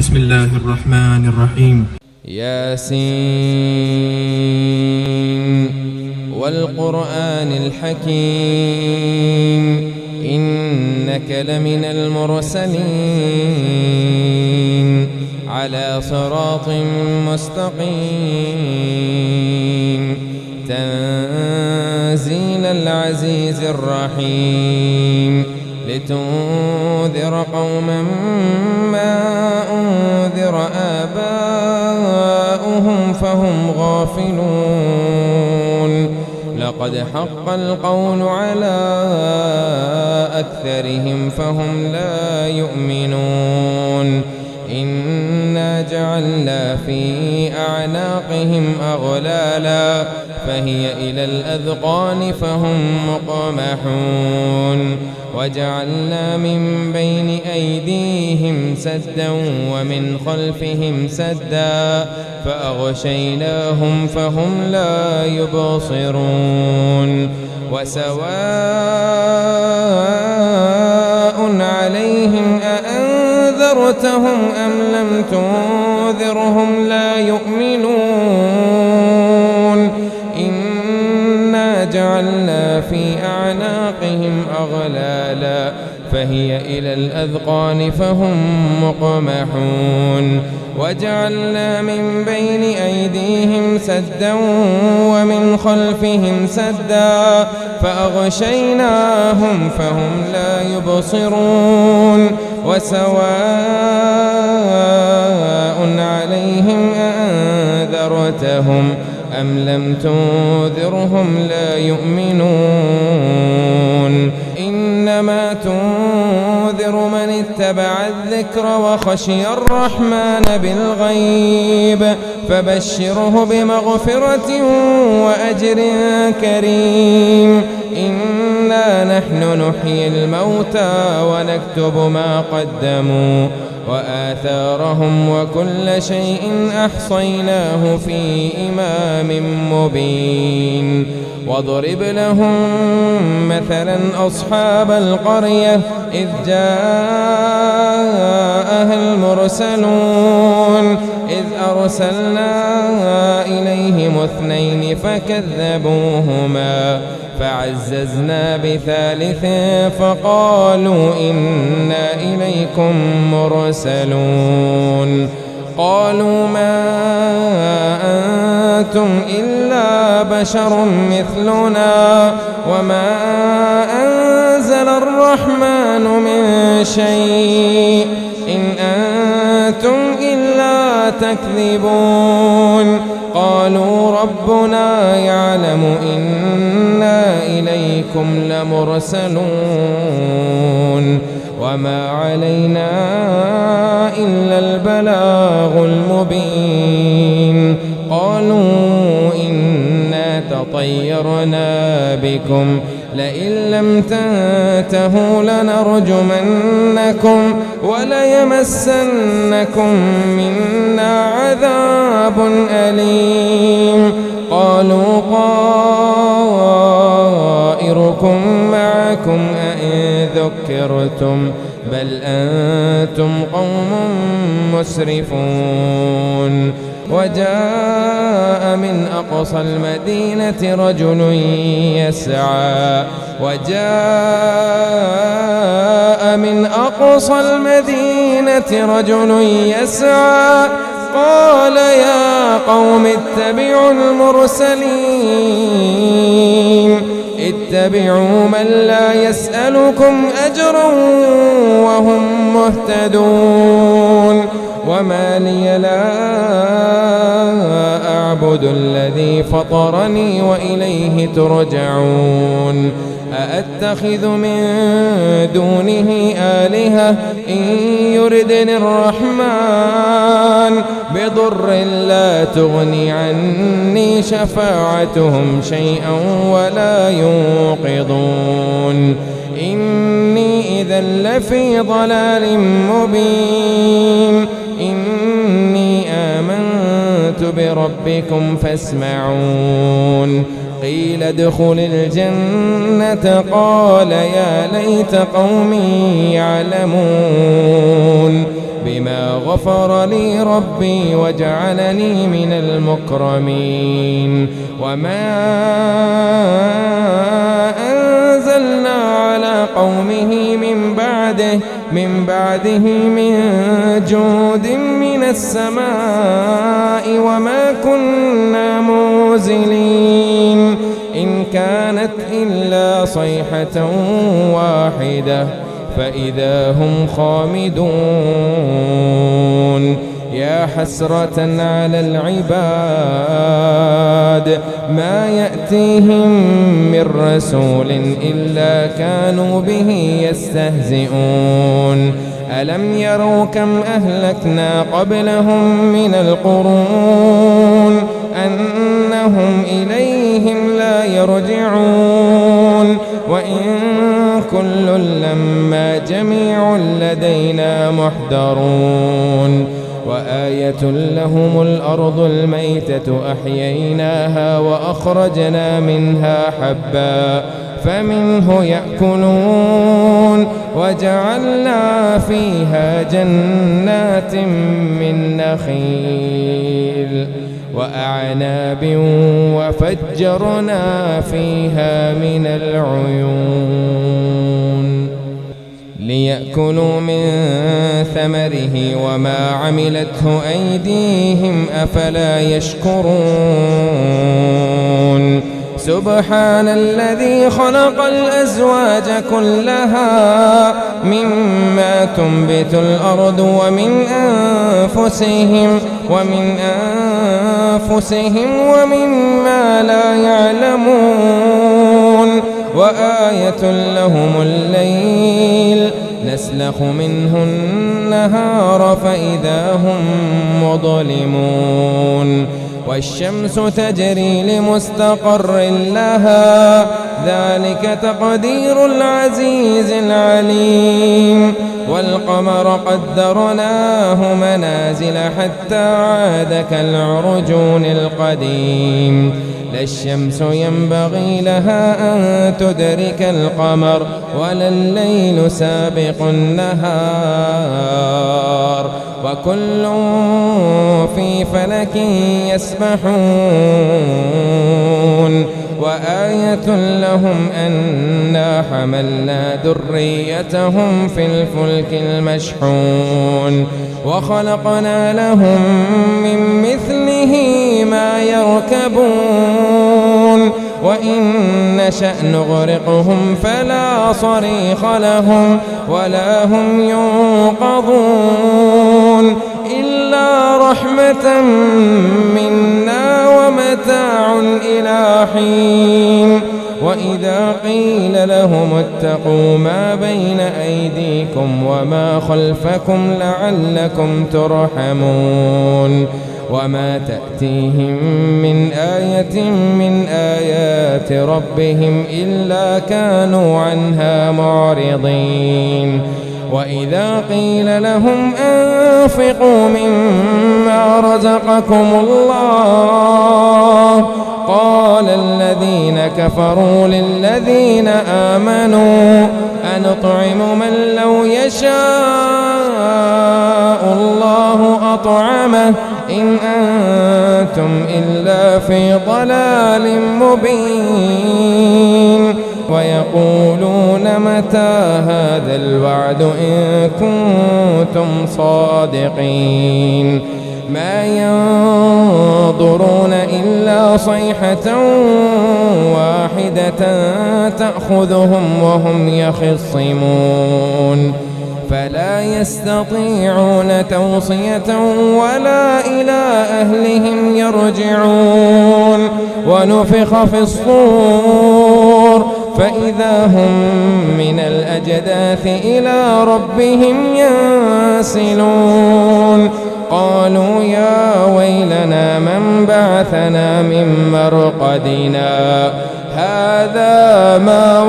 بسم الله الرحمن الرحيم. ياسين والقرآن الحكيم إنك لمن المرسلين على صراط مستقيم تنزيل العزيز الرحيم لتنذر قوما ما أنذر آباؤهم فهم غافلون لقد حق القول على أكثرهم فهم لا يؤمنون إنا جعلنا في أعناقهم أغلالا فهي إلى الأذقان فهم مقمحون وجعلنا من بين أيديهم سدا ومن خلفهم سدا فأغشيناهم فهم لا يبصرون وسواء عليهم أأنذرتهم أم لم تنذرهم لا يؤمنون إنا جعلنا في أعناقهم أغلالا فهي إلى الأذقان فهم مقمحون وجعلنا من بين أيديهم سدا ومن خلفهم سدا فأغشيناهم فهم لا يبصرون وسواء عليهم أأنذرتهم أم لم تنذرهم لا يؤمنون إنما تنذر من اتبع الذكر وخشي الرحمن بالغيب فبشره بمغفرة وأجر كريم إنا نحن نحيي الموتى ونكتب ما قدموا وآثارهم وكل شيء أحصيناه في إمام مبين واضرب لهم مثلا أصحاب القرية إذ جاءها المرسلون إذ أرسلنا إليهم اثنين فكذبوهما فعززنا بثالث فقالوا إنا إليكم مرسلون قالوا ما أنتم إلا بشر مثلنا وما أنزل الرحمن من شيء إن أنتم إلا تكذبون قالوا ربنا يعلم إنا إليكم لمرسلون وما علينا إلا البلاغ المبين قالوا إنا تطيرنا بكم لئن لم تنتهوا لنرجمنكم وليمسنكم منا عذاب أليم قالوا طائركم معكم أئن ذكرتم بل أنتم قوم مسرفون وجاء من أقصى المدينة رجل يسعى قال يا قوم اتبعوا المرسلين اتبعوا من لا يسألكم أجرا وهم مهتدون وما لي لا أعبد الذي فطرني وإليه ترجعون أأتخذ من دونه آلهة إن يردني الرحمن بضر لا تغني عني شفاعتهم شيئا ولا ينقذون إني إذا لفي ضلال مبين إني آمنت بربكم فاسمعون قيل ادخل الجنة قال يا ليت قومي يعلمون بما غفر لي ربي وجعلني من المكرمين. وما أنزلنا على قومه من بعده من جود من السماء وما كنا منزلين إن كانت إلا صيحة واحدة فإذا هم خامدون. يا حسرة على العباد ما يأتيهم من رسول إلا كانوا به يستهزئون. ألم يروا كم أهلكنا قبلهم من القرون أنهم إليهم لا يرجعون وإن كل لما جميع لدينا محضرون. وآية لهم الأرض الميتة أحييناها وأخرجنا منها حبا فمنه يأكلون وجعلنا فيها جنات من نخيل وأعناب وفجرنا فيها من العيون ليأكلوا من ثمره وما عملته أيديهم أفلا يشكرون. سبحان الذي خلق الأزواج كلها مما تنبت الأرض ومن أنفسهم ومما لا يعلمون. وآية لهم الليل نسلخ منه النهار فإذا هم مظلمون. والشمس تجري لمستقر لها ذلك تقدير العزيز العليم. والقمر قدرناه منازل حتى عاد كالعرجون القديم. لا الشمس ينبغي لها أن تدرك القمر ولا الليل سابق النهار وكل في فلك يسبحون. وآية لهم أنا حملنا ذريتهم في الفلك المشحون وخلقنا لهم من مثله ما يركبون وإن نشأ نغرقهم فلا صريخ لهم ولا هم ينقذون إلا رحمة منا ومتاع إلى حين. وإذا قيل لهم اتقوا ما بين أيديكم وما خلفكم لعلكم ترحمون. وما تأتيهم من آية من آيات ربهم إلا كانوا عنها معرضين. وإذا قيل لهم أنفقوا مما رزقكم الله قال الذين كفروا للذين آمنوا أنطعم من لو يشاء الله أطعمه إن أنتم إلا في ضلال مبين. ويقولون متى هذا الوعد إن كنتم صادقين. ما ينظرون إلا صيحة واحدة تأخذهم وهم يخصمون فلا يستطيعون توصية ولا إلى أهلهم يرجعون. ونفخ في الصور فإذا هم من الأجداث إلى ربهم ينسلون. قالوا يا ويلنا من بعثنا من مرقدنا هذا ما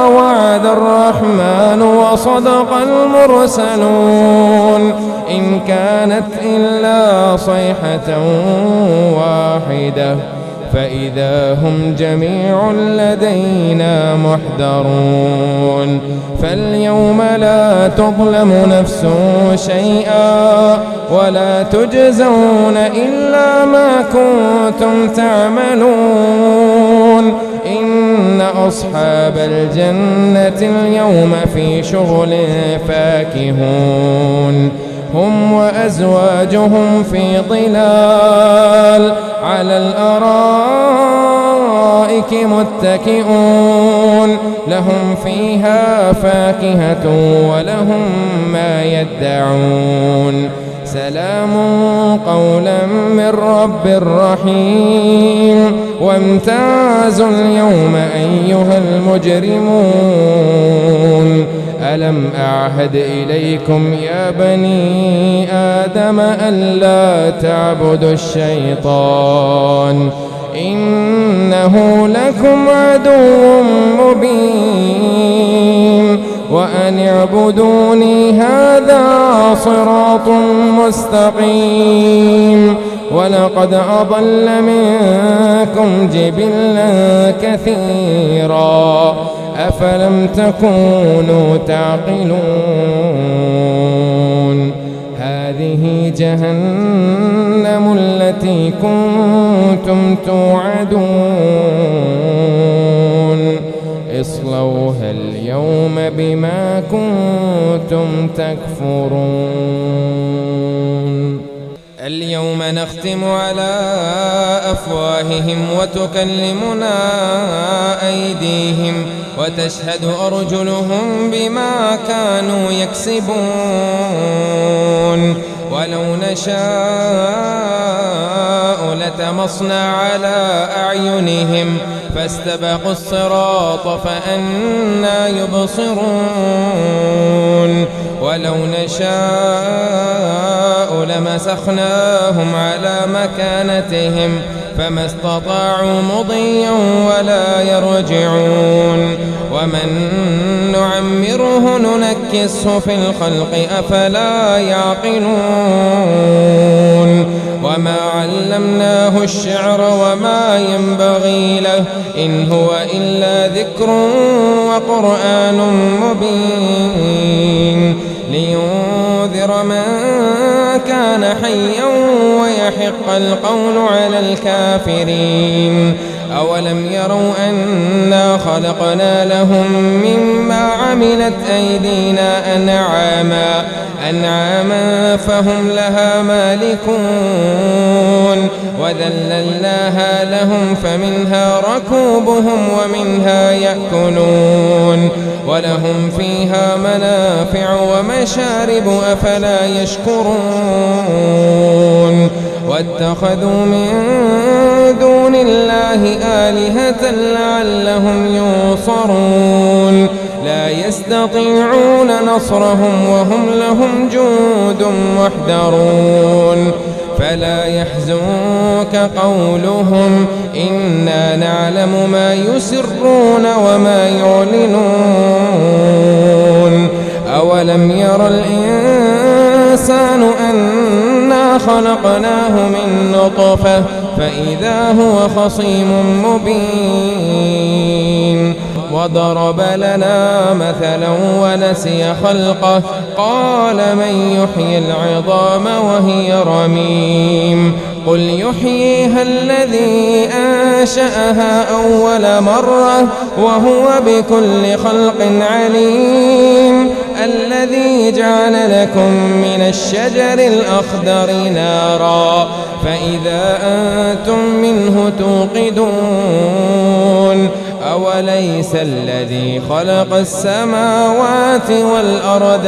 وعد الرحمن وصدق المرسلون إن كانت إلا صيحة واحدة فإذا هم جميع لدينا محضرون فاليوم لا تظلم نفس شيئا ولا تجزون إلا ما كنتم تعملون إن أصحاب الجنة اليوم في شغل فاكهون هم وأزواجهم في ظلال على الأرائك متكئون لهم فيها فاكهة ولهم ما يدعون سلام قولا من رب رحيم وامتازوا اليوم أيها المجرمون ألم أعهد إليكم يا بني آدم ألا تعبدوا الشيطان إنه لكم عدو مبين وأن اعبدوني هذا صراط مستقيم ولقد أضل منكم جبلا كثيرا أفلم تكونوا تعقلون هذه جهنم التي كنتم توعدون اصلوها اليوم بما كنتم تكفرون اليوم نختم على أفواههم وتكلمنا أيديهم وتشهد أرجلهم بما كانوا يكسبون ولو نشاء لتمصنا على أعينهم فاستبقوا الصراط فأنى يبصرون ولو نشاء لمسخناهم على مكانتهم فما استطاعوا مضيا ولا يرجعون ومن نعمره ننكسه في الخلق أفلا يعقلون وما علمناه الشعر وما ينبغي له إن هو إلا ذكر وقرآن مبين لينذر من كان حيا ويحق القول على الكافرين أولم يروا أنا خلقنا لهم مما عملت أيدينا أنعاما فهم لها مالكون وذللناها لهم فمنها ركوبهم ومنها يأكلون ولهم فيها منافع ومشارب أفلا يشكرون واتخذوا من دون الله آلهة لعلهم ينصرون لا يستطيعون نصرهم وهم لهم جند محضرون فلا يحزنك قولهم إنا نعلم ما يسرون وما يعلنون أولم ير الإنسان أنا خلقناه من نطفة فإذا هو خصيم مبين وضرب لنا مثلا ونسي خلقه قال من يحيي العظام وهي رميم قل يحييها الذي أنشأها أول مرة وهو بكل خلق عليم الذي جعل لكم من الشجر الأخضر نارا فإذا أنتم منه توقدون أوليس الذي خلق السماوات والأرض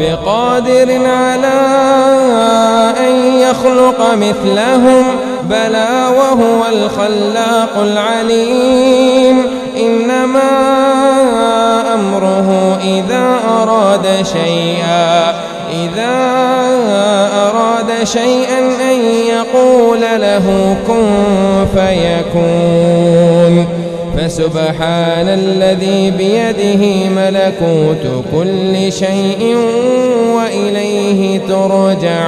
بقادر على أن يخلق مثلهم بلى وهو الخلاق العليم إنما أمره إذا أراد شيئا أن يقول له كن فيكون فسبحان الذي بيده ملكوت كل شيء وإليه ترجعون.